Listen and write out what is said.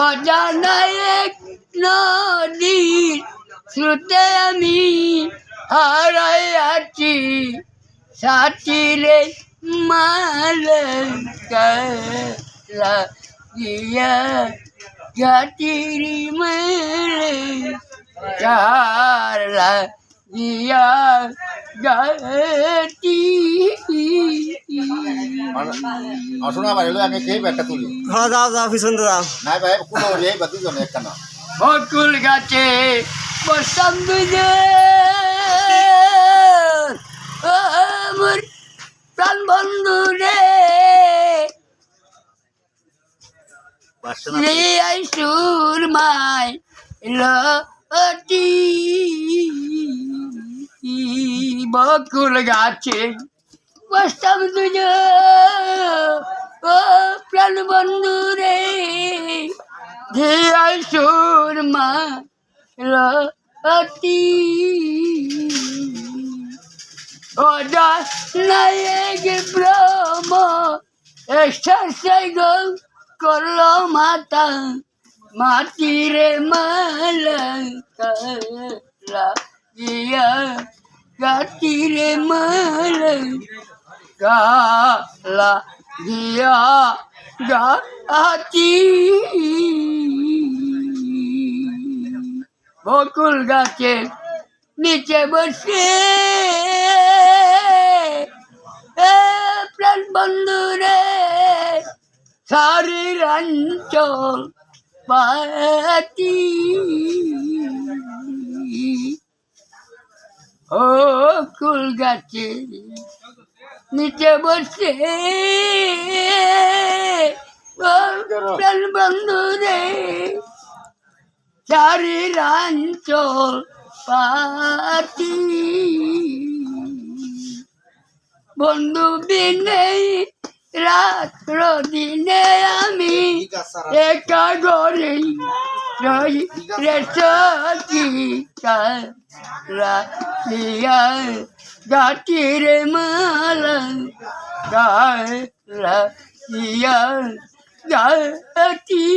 অজানা এক নদী শ্রুতে আমি হারাই আছি সাথীরে মালা গিয়া জাতিরি মেলে চালা গিয়া গাতি শোনা ভাই আমি খেয়ে ব্যাগটা তুলি হ্যাঁ যাও যাও পিছন যাও নাই ভাই কোনো এই বাতি জন একখানা বকুল গাছে বসতাম দুজে আমার প্রাণ বন্ধু রে সুর মাই লতি বকুল গাছে বসতাম দুজে ও প্রাণ বন্ধু রে সুর মাতি ওজা নায়ক ব্রহ্ম এক্সারসাইজ করলো মাতা মাটিরে মালা গিয়া গাতিরে মালা গালা গিয়া গাতি বকুল গাছের নিচে বসে প্রাণ বন্ধু রে শরীর অঞ্চল পাতি ও কুল গাছের নিচে বসে প্রাণ বন্ধু রে চারিরাঞ্চল পাতি বন্ধু বিনে রাত্র দিনে আমি একা ঘরে গাটির মালা গাটিয়া গাটি